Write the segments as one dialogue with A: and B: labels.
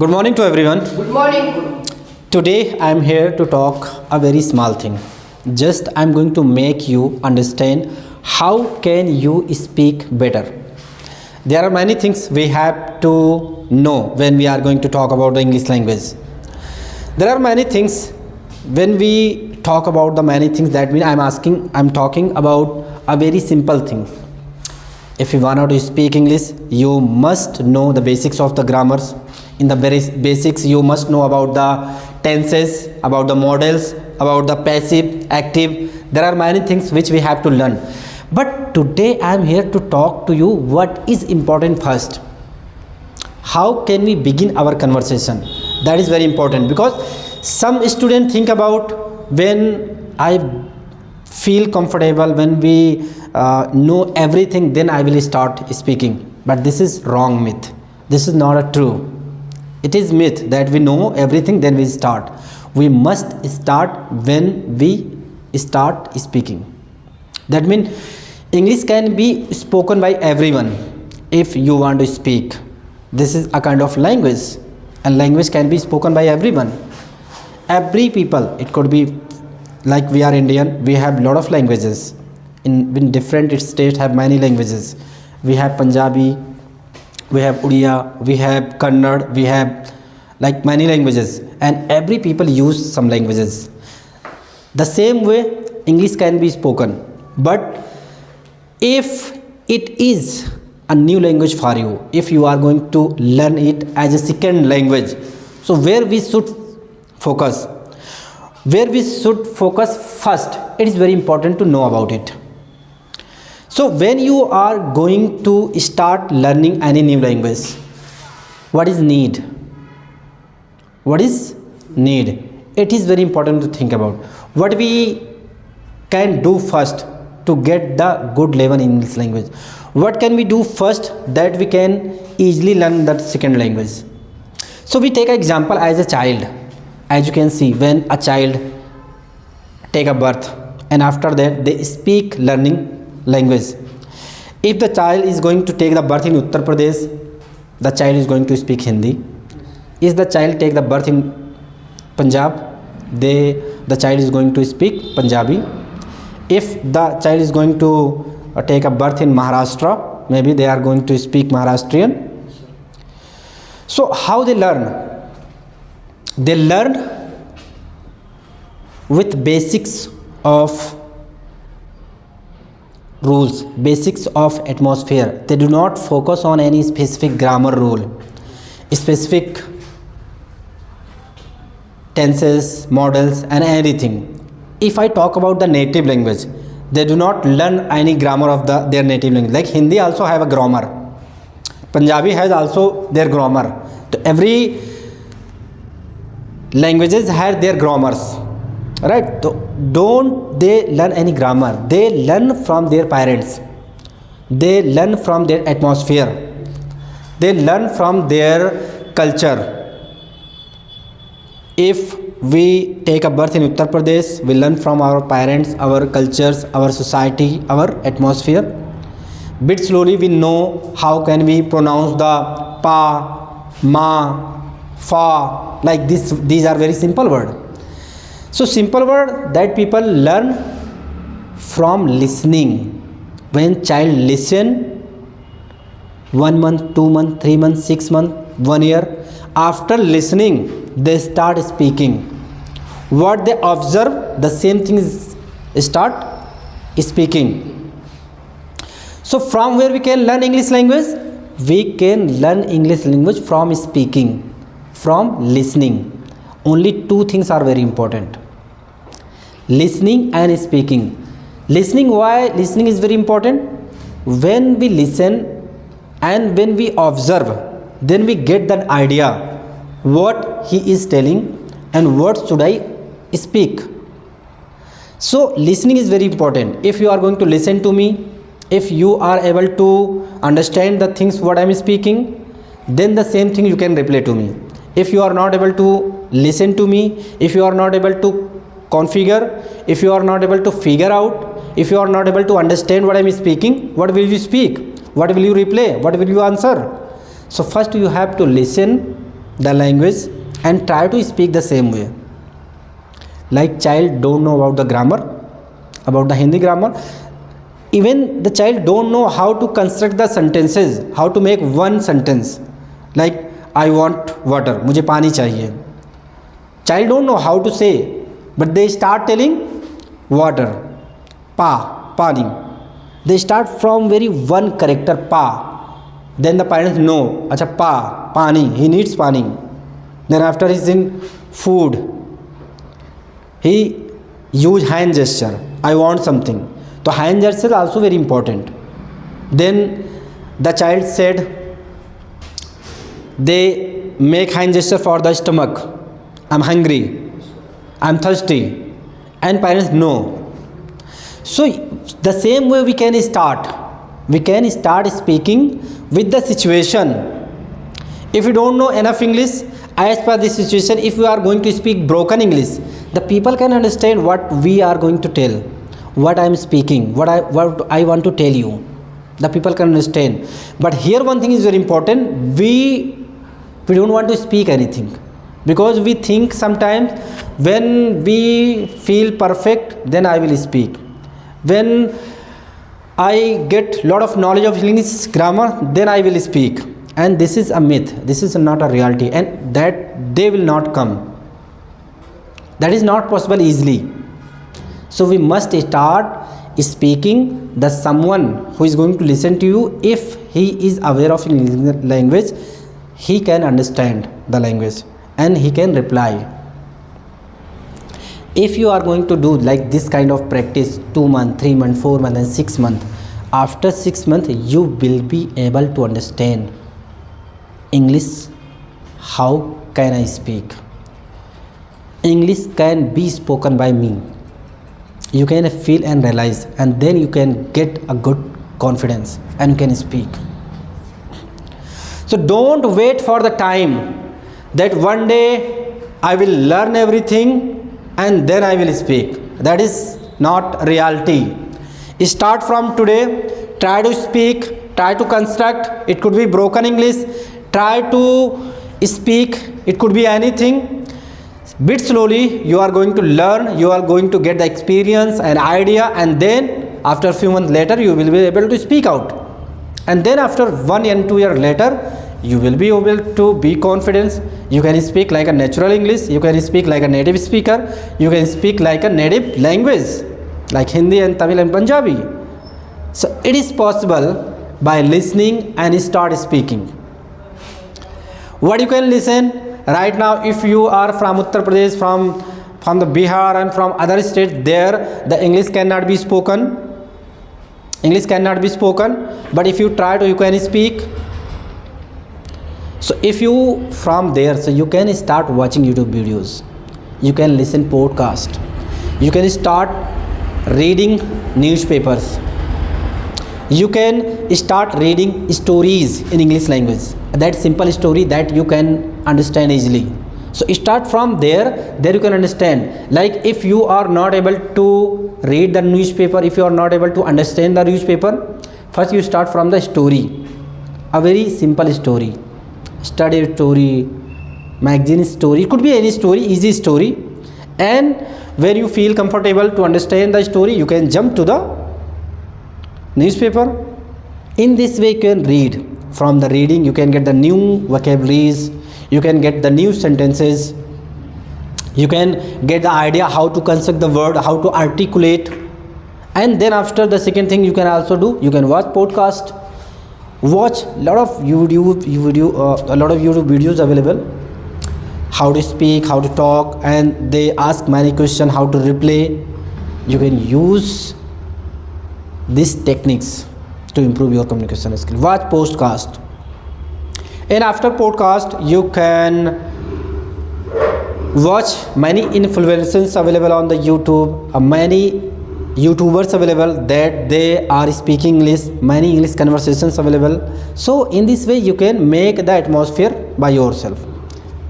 A: Good morning to everyone.
B: Good morning.
A: Today I am here to talk a very small thing. Just I am going to make you understand how can you speak better. There are many things we have to know when we are going to talk about the English language. There are many things when we talk about the many things, that means I'm talking about a very simple thing. If you want to speak English, you must know the basics of the grammars. In the basics, you must know about the tenses, about the models, about the passive, active. There are many things which we have to learn. But today I am here to talk to you what is important first. How can we begin our conversation? That is very important, because some students think about when I feel comfortable, when we know everything, then I will start speaking. But this is wrong myth. This is not a true. It is myth that we know everything, then we start. We must start when we start speaking. That means English can be spoken by everyone if you want to speak. This is a kind of language, and language can be spoken by everyone. Every people, it could be like we are Indian, we have lot of languages. In different states have many languages. We have Punjabi, we have Uriya, we have Kannada, we have like many languages, and every people use some languages. The same way English can be spoken, but if it is a new language for you, if you are going to learn it as a second language, so where we should focus? Where we should focus first, it is very important to know about it. So when you are going to start learning any new language, what is need? What is need? It is very important to think about what we can do first to get the good level in English language. What can we do first that we can easily learn that second language? So we take an example as a child. As you can see, when a child take a birth, and after that they speak learning language. If the child is going to take the birth in Uttar Pradesh, the child is going to speak Hindi. If the child take the birth in Punjab, the child is going to speak Punjabi. If the child is going to take a birth in Maharashtra, maybe they are going to speak Maharashtrian. So how they learn? They learn with basics of rules, basics of atmosphere. They do not focus on any specific grammar rule, specific tenses, models, and anything. If I talk about the native language, they do not learn any grammar of their native language. Like Hindi also have a grammar, Punjabi has also their grammar. So every languages have their grammars, right? So don't they learn any grammar. They learn from their parents, they learn from their atmosphere, they learn from their culture. If we take a birth in Uttar Pradesh, we learn from our parents, our cultures, our society, our atmosphere. Bit slowly we know how can we pronounce the pa, ma, fa, like this. These are very simple words. So simple word that people learn from listening. When child listen 1 month, 2 month, 3 months, 6 months, 1 year, after listening they start speaking. What they observe, the same thing is start speaking. So from where we can learn English language? We can learn English language from speaking, from listening. Only two things are very important: listening and speaking. Listening, why listening is very important? When we listen and when we observe, then we get that idea what he is telling and what should I speak. So listening is very important. If you are going to listen to me, if you are able to understand the things what I am speaking, then the same thing you can reply to me. If you are not able to listen to me, if you are not able to configure, if you are not able to figure out, if you are not able to understand what I am speaking, what will you speak? What will you reply? What will you answer? So first you have to listen the language and try to speak the same way. Like child don't know about the grammar, about the Hindi grammar. Even the child don't know how to construct the sentences, how to make one sentence. Like I want water, मुझे पानी चाहिए. Child don't know how to say, but they start telling water, pa, pani. They start from very one character, pa. Then the parents know, acha pa, pani, he needs pani. Then after he's in food, he use hand gesture, I want something. So hand gesture also very important. Then the child said, they make hand gesture for the stomach, I'm hungry, I'm thirsty, and parents know. So the same way we can start speaking with the situation. If you don't know enough English, as per the situation, if we are going to speak broken English, the people can understand what we are going to tell, what I am speaking, what I want to tell you. The people can understand. But here one thing is very important, we don't want to speak anything, because we think sometimes when we feel perfect, then I will speak. When I get lot of knowledge of English grammar, then I will speak. And this is a myth, this is not a reality, and that day will not come. That is not possible easily. So we must start speaking the someone who is going to listen to you. If he is aware of English language, he can understand the language and he can reply. If you are going to do like this kind of practice 2 months, 3 months, 4 months and 6 months, after 6 months you will be able to understand English. How can I speak? English can be spoken by me. You can feel and realize, and then you can get a good confidence and you can speak. So don't wait for the time that one day I will learn everything and then I will speak. That is not reality. Start from today, try to speak, try to construct. It could be broken English, try to speak, it could be anything. Bit slowly you are going to learn, you are going to get the experience and idea, and then after a few months later you will be able to speak out. And then after 1 and 2 years later, you will be able to be confident. You can speak like a natural English, you can speak like a native speaker, you can speak like a native language like Hindi and Tamil and Punjabi. So it is possible by listening and start speaking. What you can listen? Right now, if you are from Uttar Pradesh, from the Bihar and from other states, there the English cannot be spoken. English cannot be spoken. But if you try to, you can speak. So if you from there, so you can start watching YouTube videos. You can listen podcast. You can start reading newspapers. You can start reading stories in English language. That simple story that you can understand easily. So start from there you can understand. Like if you are not able to read the newspaper, if you are not able to understand the newspaper, first you start from the story. A very simple story. Study story, magazine story, it could be any story, easy story. And where you feel comfortable to understand the story, you can jump to the newspaper. In this way you can read. From the reading you can get the new vocabularies, you can get the new sentences, you can get the idea how to construct the word, how to articulate. And then after, the second thing you can also do, you can watch podcast, watch a lot of YouTube videos available, how to speak, how to talk, and they ask many questions, how to reply. You can use these techniques to improve your communication skill. Watch podcast, and after podcast you can watch many influencers available on the YouTube, many YouTubers available that they are speaking English, many English conversations available. So in this way you can make the atmosphere by yourself.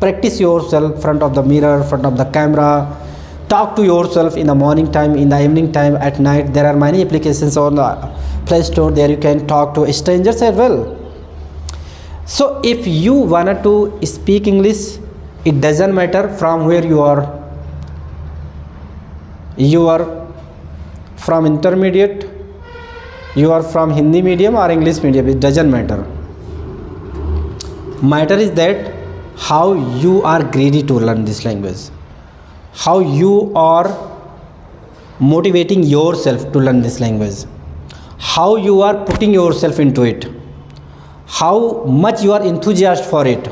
A: Practice yourself front of the mirror, front of the camera. Talk to yourself in the morning time, in the evening time, at night. There are many applications on the Play Store. There you can talk to strangers as well. So if you wanted to speak English, it doesn't matter from where you are from intermediate, you are from Hindi medium or English medium, it doesn't matter. Matter is that how you are greedy to learn this language, how you are motivating yourself to learn this language, how you are putting yourself into it, how much you are enthusiastic for it,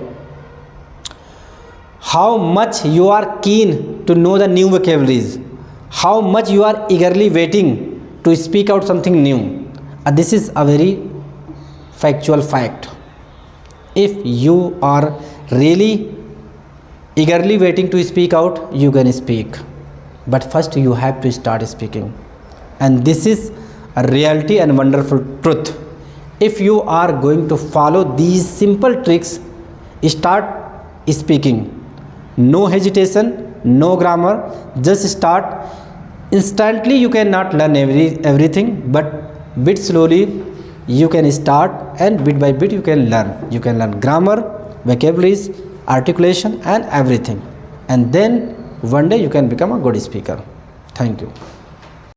A: how much you are keen to know the new vocabularies, how much you are eagerly waiting to speak out something new. This is a very factual fact. If you are really eagerly waiting to speak out, you can speak, but first you have to start speaking. And this is a reality and wonderful truth. If you are going to follow these simple tricks, start speaking. No hesitation, no grammar, just start. Instantly you cannot learn everything, but bit slowly you can start, and bit by bit you can learn. You can learn grammar, vocabularies, articulation and everything, and then one day you can become a good speaker. Thank you.